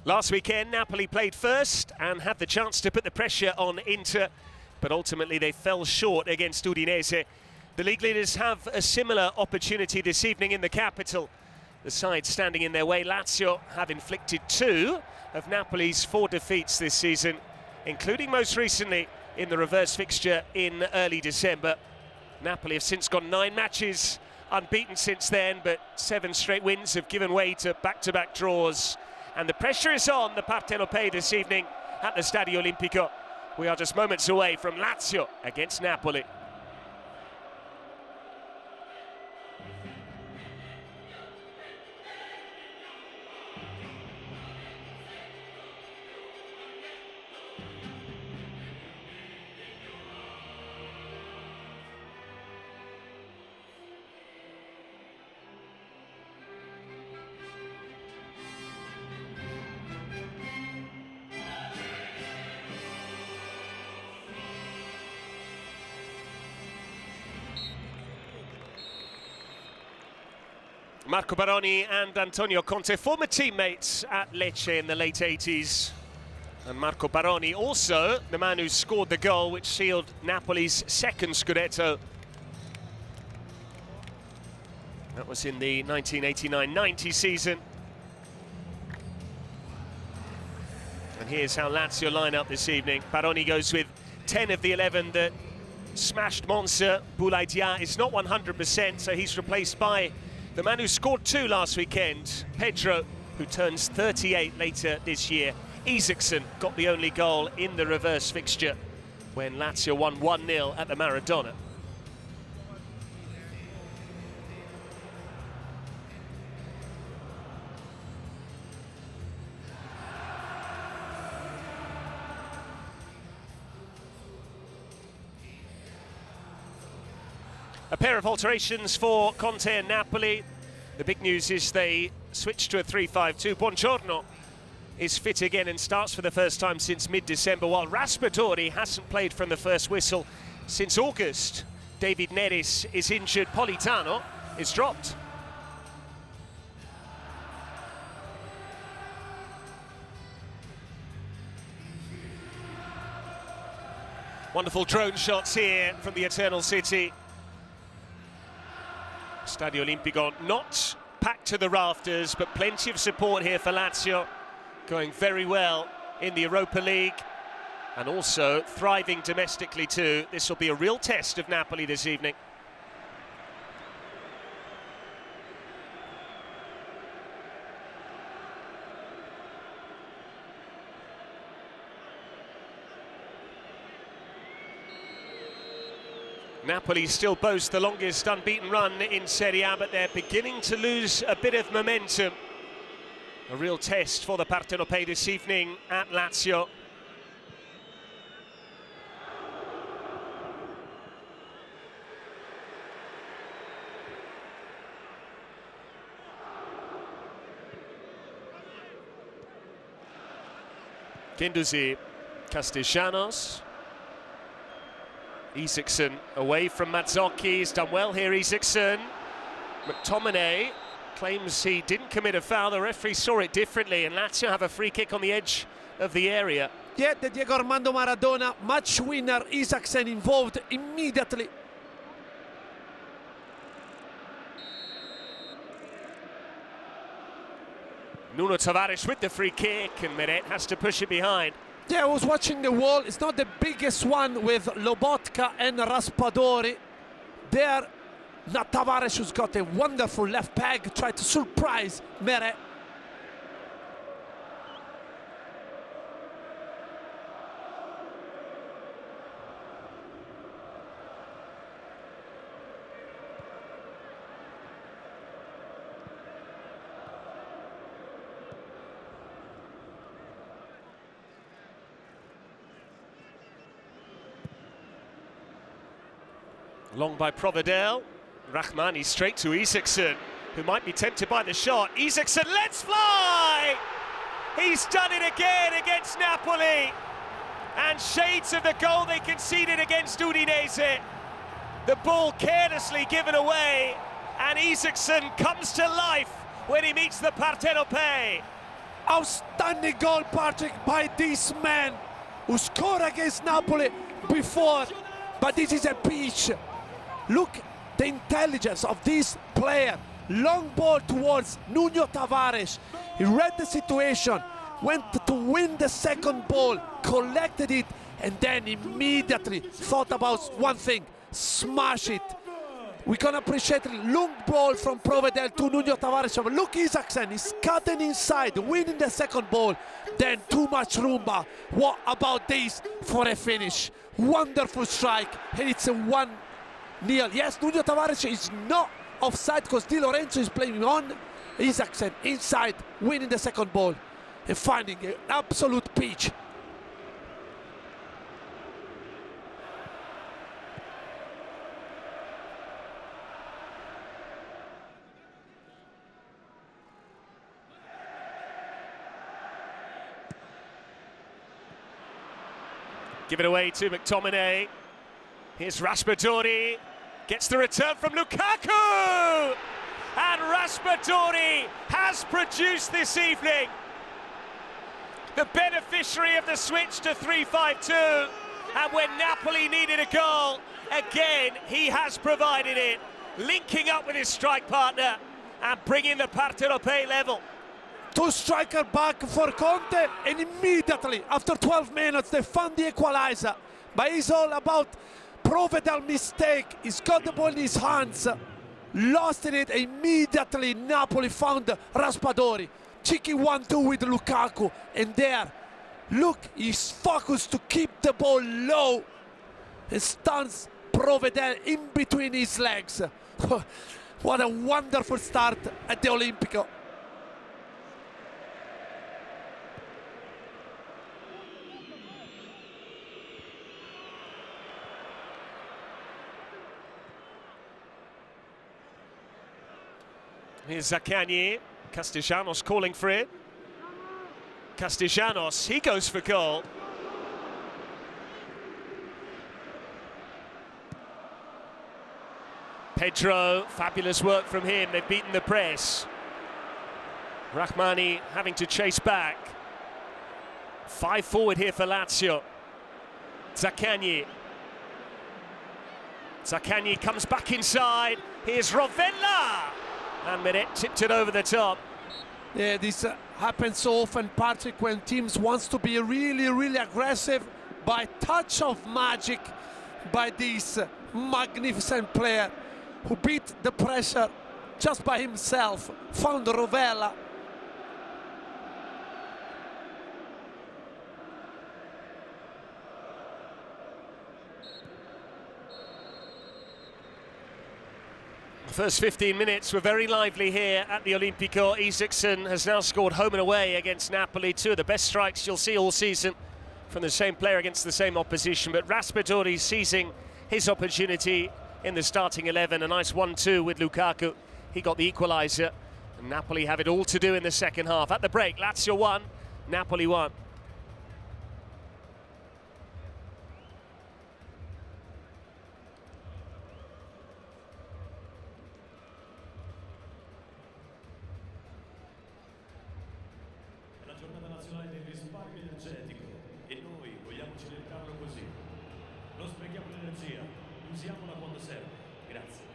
Last weekend, Napoli played first and had the chance to put the pressure on Inter, but ultimately they fell short against Udinese. The league leaders have a similar opportunity this evening in the capital. The side standing in their way, Lazio, have inflicted 2 of Napoli's 4 defeats this season, including most recently in the reverse fixture in early December. Napoli have since gone 9 matches unbeaten since then, but 7 straight wins have given way to back-to-back draws. And the pressure is on the Partenopei this evening at the Stadio Olimpico. We are just moments away from Lazio against Napoli. Marco Baroni and Antonio Conte, former teammates at Lecce in the late 80s. And Marco Baroni also the man who scored the goal which sealed Napoli's 2nd Scudetto. That was in the 1989-90 season. And here's how Lazio line up this evening. Baroni goes with 10 of the 11 that smashed Monza. Boulaye Dia is not 100%, so he's replaced by the man who scored 2 last weekend, Pedro, who turns 38 later this year. Isaksen got the only goal in the reverse fixture when Lazio won 1-0 at the Maradona. A pair of alterations for Conte and Napoli. The big news is they switched to a 3-5-2. Buongiorno is fit again and starts for the first time since mid-December, while Raspadori hasn't played from the first whistle since August. David Neres is injured. Politano is dropped. Wonderful drone shots here from the Eternal City. Stadio Olimpico not packed to the rafters, but plenty of support here for Lazio, going very well in the Europa League and also thriving domestically too. This will be a real test of Napoli this evening. Napoli still boast the longest unbeaten run in Serie A, but they're beginning to lose a bit of momentum. A real test for the Partenopei this evening at Lazio. Guendouzi, Castellanos. Isaksen away from Mazzocchi. He's done well here, Isaksen. McTominay claims he didn't commit a foul. The referee saw it differently, and Lazio have a free kick on the edge of the area. Yeah, the Diego Armando Maradona match winner. Isaksen involved immediately. Nuno Tavares with the free kick, and Meret has to push it behind. Yeah, I was watching the wall. It's not the biggest one with Lobotka and Raspadori. There, not Tavares, who's got a wonderful left peg, tried to surprise Meret. Long by Provedel. Rahmani straight to Isaksen, who might be tempted by the shot. Isaksen lets fly! He's done it again against Napoli. And shades of the goal they conceded against Udinese. The ball carelessly given away, and Isaksen comes to life when he meets the Partenopei. Outstanding goal, Patrick, by this man who scored against Napoli before, but this is a peach. Look the intelligence of this player. Long ball towards Nuno Tavares. He read the situation, went to win the second ball, collected it, and then immediately thought about one thing: smash it. We can appreciate a long ball from Provedel to Nuno Tavares. Look, Isaksen is cutting inside, winning the second ball. Then too much rumba. What about this for a finish? Wonderful strike, and it's a 1-0. Yes, Nuno Tavares is not offside because Di Lorenzo is playing on. Isaksen inside, winning the second ball and finding an absolute peach. Give it away to McTominay. Here's Raspadori. Gets the return from Lukaku! And Raspadori has produced this evening. The beneficiary of the switch to 3-5-2. And when Napoli needed a goal, again, he has provided it. Linking up with his strike partner and bringing the Partenopei level. Two striker back for Conte, and immediately after 12 minutes they found the equalizer. But it's all about Provedel mistake. He's got the ball in his hands, lost it immediately. Napoli found Raspadori. Cheeky 1-2 with Lukaku, and there, look, he's focused to keep the ball low and stuns Provedel in between his legs. What a wonderful start at the Olimpico. Here's Zaccagni. Castellanos calling for it. Castellanos, he goes for goal. Pedro, fabulous work from him. They've beaten the press. Rahmani having to chase back. 5 forward here for Lazio. Zaccagni. Zaccagni comes back inside. Here's Rovella. And Meret tipped it over the top. Yeah, this happens so often, Patrick, when teams wants to be really aggressive. By touch of magic by this magnificent player who beat the pressure just by himself, found Rovella. The first 15 minutes were very lively here at the Olimpico. Isaksen has now scored home and away against Napoli. Two of the best strikes you'll see all season from the same player against the same opposition. But Raspadori seizing his opportunity in the starting 11. A nice 1-2 with Lukaku. He got the equaliser. And Napoli have it all to do in the second half. At the break, Lazio 1, Napoli 1. Giornata nazionale del risparmio energetico e noi vogliamo celebrarlo così. Non sprechiamo l'energia, usiamola quando serve. Grazie.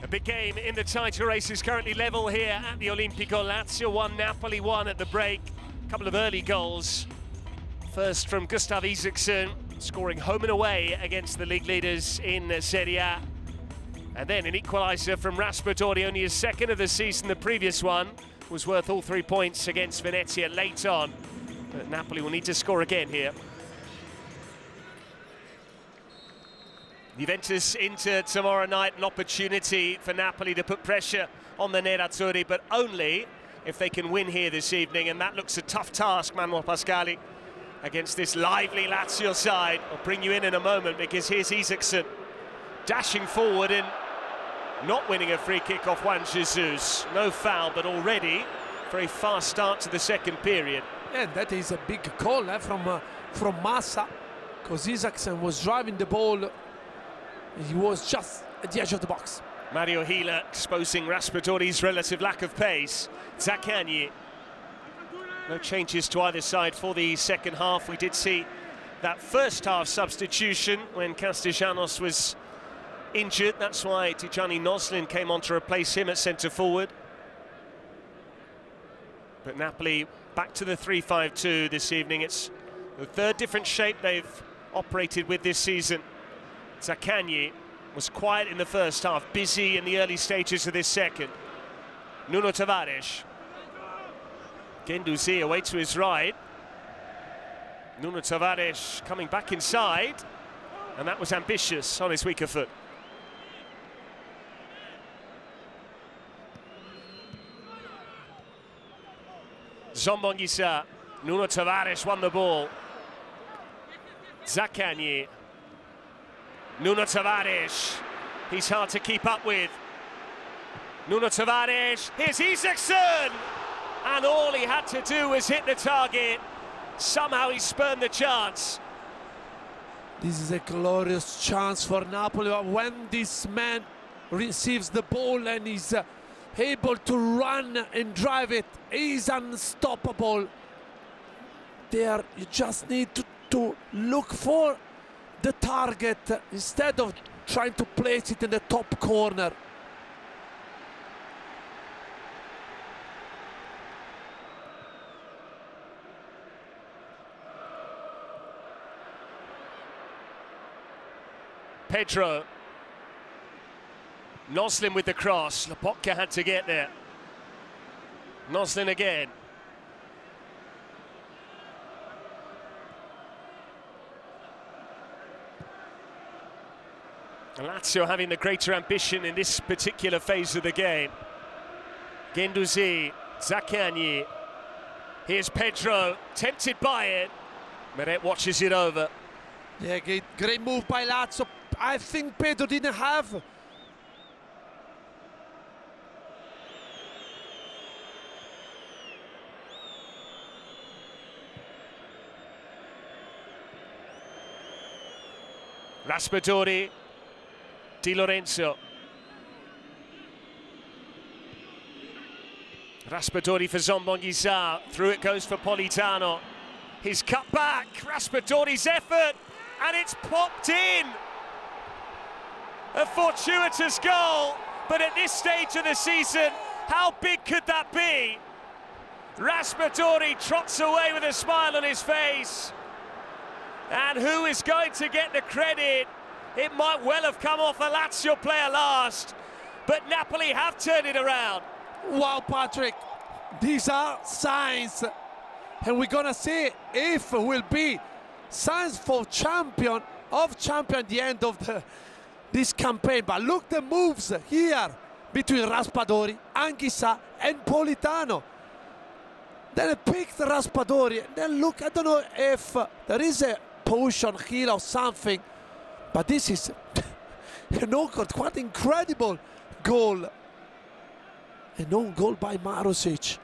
A big game in the title race is currently level here at the Olimpico. Lazio 1, Napoli 1 at the break. A couple of early goals. First from Gustav Isaksen, scoring home and away against the league leaders in Serie A. And then an equalizer from Raspadori, only his second of the season. The previous one was worth all 3 points against Venezia late on. But Napoli will need to score again here. Juventus into tomorrow night, an opportunity for Napoli to put pressure on the Nerazzurri, but only if they can win here this evening, and that looks a tough task, Manuel Pascali, against this lively Lazio side. I'll bring you in a moment, because here's Isaksen dashing forward and not winning a free kick off Juan Jesus. No foul, but already very fast start to the second period. And that is a big call from Massa, because Isaksen was driving the ball. He was just at the edge of the box. Mario Hila exposing Raspadori's relative lack of pace. Zaccagni. No changes to either side for the second half. We did see that first half substitution when Castellanos was injured. That's why Tijani Noslin came on to replace him at centre forward. But Napoli back to the 3-5-2 this evening. It's the third different shape they've operated with this season. Zaccagni was quiet in the first half, busy in the early stages of this second. Nuno Tavares. Guendouzi away to his right. Nuno Tavares coming back inside, and that was ambitious on his weaker foot. Zombonguisa. Nuno Tavares won the ball. Zaccagni. Nuno Tavares, he's hard to keep up with. Nuno Tavares, here's Isaksen! And all he had to do was hit the target. Somehow he spurned the chance. This is a glorious chance for Napoli. When this man receives the ball and is able to run and drive it, he's unstoppable. There, you just need to look for the target instead of trying to place it in the top corner. Pedro. Noslin with the cross. Lobotka had to get there. Noslin again. Lazio having the greater ambition in this particular phase of the game. Guendouzi, Zaccagni. Here's Pedro, tempted by it. Meret watches it over. Yeah, great move by Lazio. I think Pedro didn't have Raspadori. Di Lorenzo. Raspadori for Zombonguisa. Through it goes for Politano. He's cut back. Raspadori's effort, and it's popped in. A fortuitous goal, but at this stage of the season, how big could that be? Raspadori trots away with a smile on his face. And who is going to get the credit? It might well have come off a Lazio player last, but Napoli have turned it around. Wow, Patrick, these are signs, and we're gonna see if it will be signs for champion at the end of this campaign. But look the moves here between Raspadori, Anguissa and Politano. Then it picked Raspadori, and then look, I don't know if there is a push on heel or something, but this is quite incredible goal. An own goal by Marusic.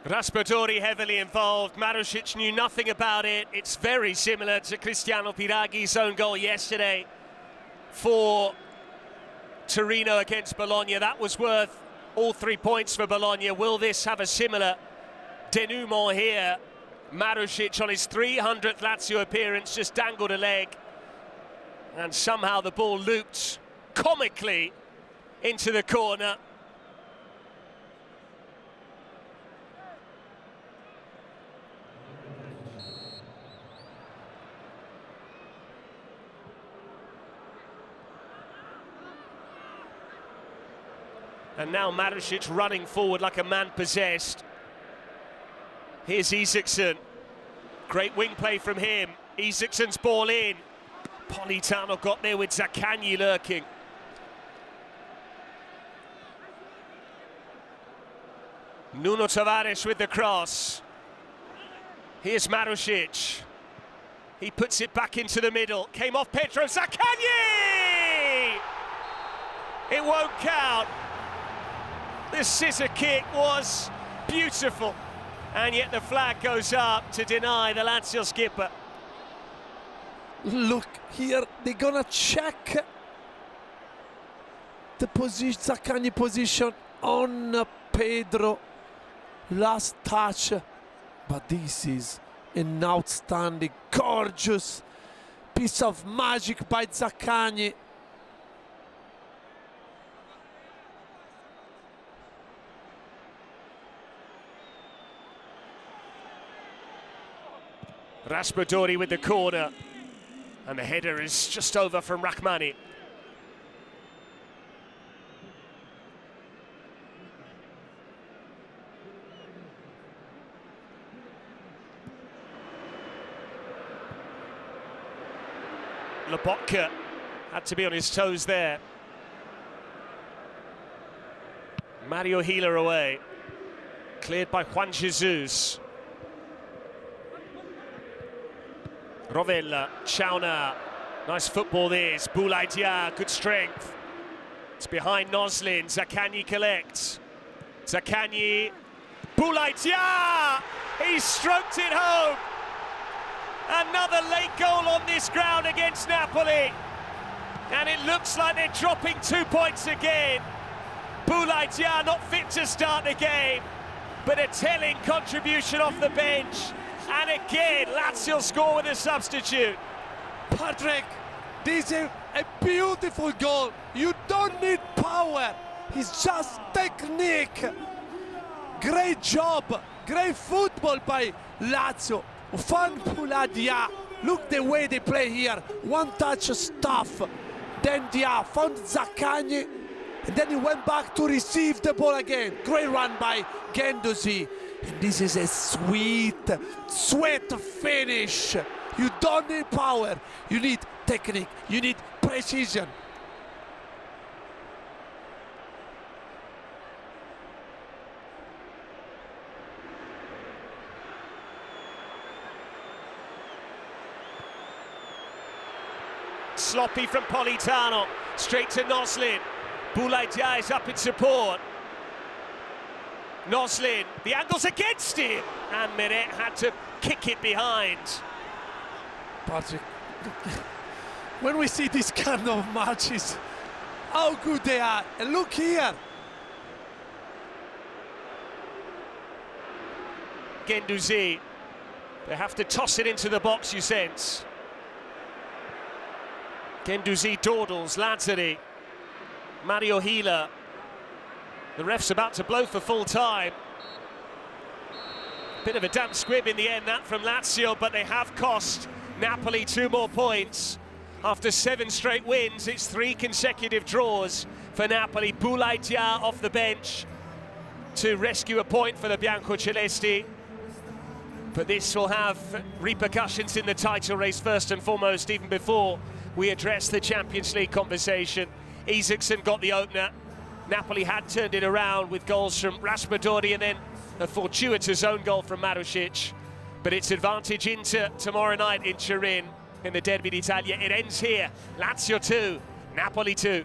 Raspadori heavily involved. Marusic knew nothing about it. It's very similar to Cristiano Piraghi's own goal yesterday for Torino against Bologna. That was worth all 3 points for Bologna. Will this have a similar denouement here? Marusic on his 300th Lazio appearance just dangled a leg, and somehow the ball looped comically into the corner. And now Marusic running forward like a man possessed. Here's Isaksen. Great wing play from him. Isaksen's ball in. Politano got there with Zaccagni lurking. Nuno Tavares with the cross. Here's Marusic. He puts it back into the middle. Came off Pedro Zaccagni! It won't count. The scissor kick was beautiful. And yet the flag goes up to deny the Lazio skipper. Look here, they're gonna check the position, Zaccagni position on Pedro. Last touch, but this is an outstanding, gorgeous piece of magic by Zaccagni. Raspadori with the corner, and the header is just over from Rachmani. Lobotka had to be on his toes there. Mario Healer away, cleared by Juan Jesus. Rovella, Chauna, nice football this. Boulaye Dia, good strength. It's behind Noslin, Zaccagni collects. Zaccagni, Boulaye Dia, he stroked it home. Another late goal on this ground against Napoli. And it looks like they're dropping 2 points again. Boulaye Dia not fit to start the game, but a telling contribution off the bench. And again, Lazio score with a substitute. Patrick, this is a beautiful goal. You don't need power. It's just technique. Great job. Great football by Lazio. Found Boulaye Dia. Look the way they play here. One touch stuff. Then Dia found Zaccagni. And then he went back to receive the ball again. Great run by Guendouzi. And this is a sweet finish. You don't need power. You need technique. You need precision. Sloppy from Politano, straight to Noslin. Boulaye Dia is up in support. Noslin, the angle's against him, and Meret had to kick it behind. Patrick, when we see these kind of matches, how good they are. And look here. Guendouzi, they have to toss it into the box, you sense. Guendouzi dawdles, Lazzari, Mario Healer. The ref's about to blow for full time. Bit of a damp squib in the end, that from Lazio, but they have cost Napoli 2 more points. After 7 straight wins, it's 3 consecutive draws for Napoli. Boulaye Dia off the bench to rescue a point for the Biancocelesti. But this will have repercussions in the title race first and foremost, even before we address the Champions League conversation. Isaksen got the opener. Napoli had turned it around with goals from Raspadori and then a fortuitous own goal from Marusic. But it's advantage Inter tomorrow night in Turin in the Derby d'Italia. It ends here. Lazio 2, Napoli 2.